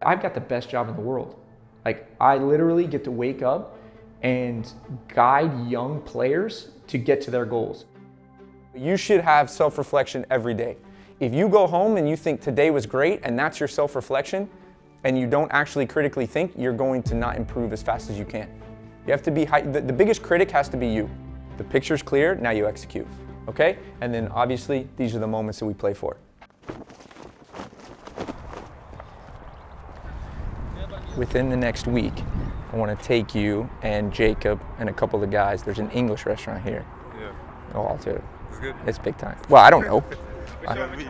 I've got the best job in the world. Like, I literally get to wake up and guide young players to get to their goals. You should have self-reflection every day. If you go home and you think today was great and that's your self-reflection, and you don't actually critically think, you're going to not improve as fast as you can. You have to be the biggest critic has to be you. The picture's clear, now you execute, okay? And then obviously, these are the moments that we play for. Within the next week, I want to take you and Jacob and a couple of guys. There's an English restaurant here. Yeah. Oh, I'll tell you. It's good. It's big time. Well, I don't know.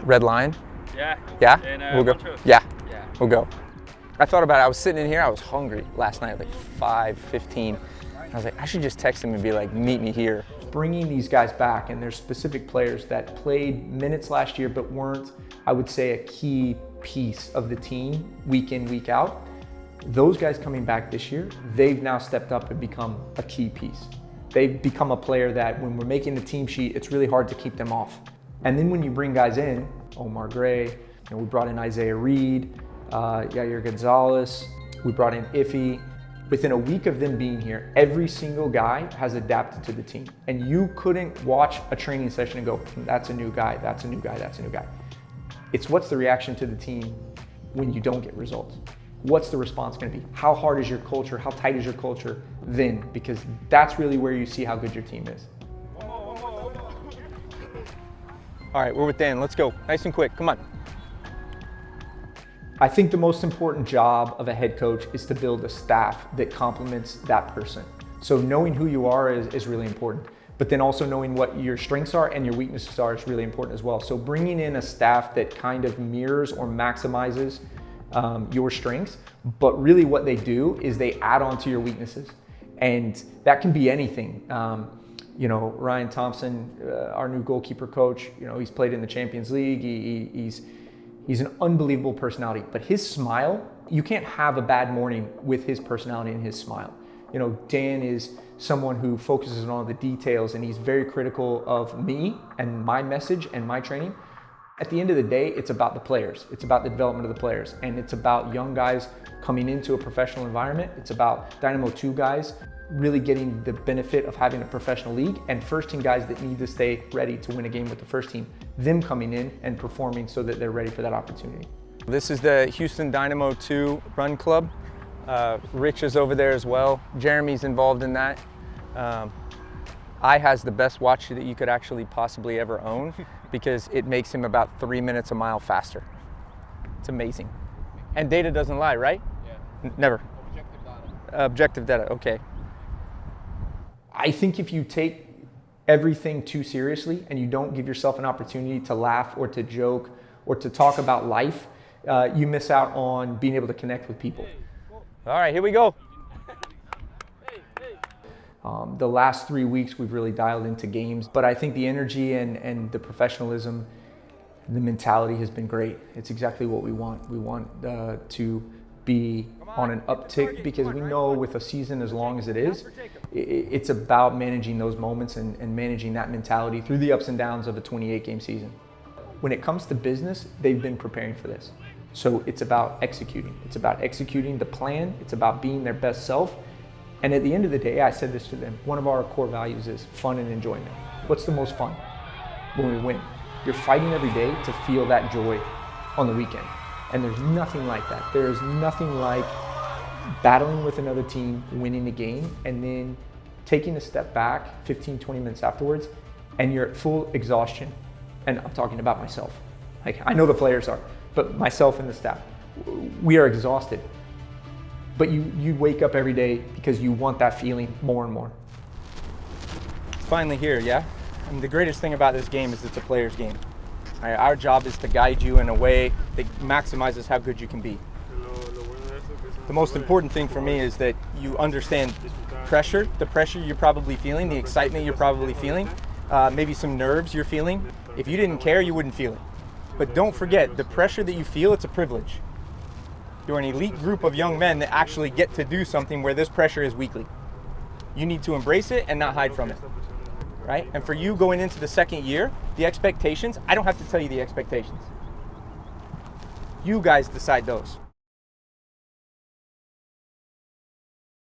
Red Lion? Yeah. Yeah? And, We'll go. Montrose. Yeah. Yeah. We'll go. I thought about it. I was sitting in here. I was hungry last night, like 5:15. I was like, I should just text him and be like, meet me here. Bringing these guys back, and there's specific players that played minutes last year but weren't, I would say, a key piece of the team week in, week out. Those guys coming back this year, they've now stepped up and become a key piece. They've become a player that when we're making the team sheet, it's really hard to keep them off. And then when you bring guys in, Omar Gray, we brought in Isaiah Reed, Yair Gonzalez, we brought in Iffy. Within a week of them being here, every single guy has adapted to the team. And you couldn't watch a training session and go, that's a new guy, that's a new guy, that's a new guy. It's what's the reaction to the team when you don't get results? What's the response gonna be? How hard is your culture? How tight is your culture then? Because that's really where you see how good your team is. All right, we're with Dan. Let's go. Nice and quick. Come on. I think the most important job of a head coach is to build a staff that complements that person. So knowing who you are is really important, but then also knowing what your strengths are and your weaknesses are is really important as well. So bringing in a staff that kind of mirrors or maximizes your strengths, but really what they do is they add on to your weaknesses. And that can be anything. Ryan Thompson, our new goalkeeper coach, he's played in the Champions League. He's an unbelievable personality, but his smile, you can't have a bad morning with his personality and his smile. Dan is someone who focuses on all the details, and he's very critical of me and my message and my training. At the end of the day, it's about the players. It's about the development of the players, and it's about young guys coming into a professional environment. It's about Dynamo 2 guys really getting the benefit of having a professional league, and first team guys that need to stay ready to win a game with the first team, them coming in and performing so that they're ready for that opportunity. This is the Houston Dynamo 2 Run Club. Rich is over there as well. Jeremy's involved in that. I has the best watch that you could actually possibly ever own because it makes him about 3 minutes a mile faster. It's amazing. And data doesn't lie, right? Yeah. Never. Objective data. Objective data, okay. I think if you take everything too seriously and you don't give yourself an opportunity to laugh or to joke or to talk about life, you miss out on being able to connect with people. All right, here we go. The last 3 weeks we've really dialed into games, but I think the energy and the professionalism, the mentality has been great. It's exactly what we want. We want to be on an uptick because we know with a season as long as it is, it's about managing those moments and managing that mentality through the ups and downs of a 28-game season. When it comes to business, they've been preparing for this. So it's about executing. It's about executing the plan. It's about being their best self. And at the end of the day, I said this to them, one of our core values is fun and enjoyment. What's the most fun? When we win. You're fighting every day to feel that joy on the weekend. And there's nothing like that. There is nothing like battling with another team, winning the game, and then taking a step back 15, 20 minutes afterwards, and you're at full exhaustion. And I'm talking about myself. Like, I know the players are, but myself and the staff, we are exhausted. But you wake up every day because you want that feeling more and more. It's finally here, yeah? And the greatest thing about this game is it's a player's game. Our job is to guide you in a way that maximizes how good you can be. The most important thing for me is that you understand pressure, the pressure you're probably feeling, the excitement you're probably feeling, maybe some nerves you're feeling. If you didn't care, you wouldn't feel it. But don't forget, the pressure that you feel, it's a privilege. You're an elite group of young men that actually get to do something where this pressure is weekly. You need to embrace it and not hide from it, right? And for you going into the second year, the expectations, I don't have to tell you the expectations. You guys decide those.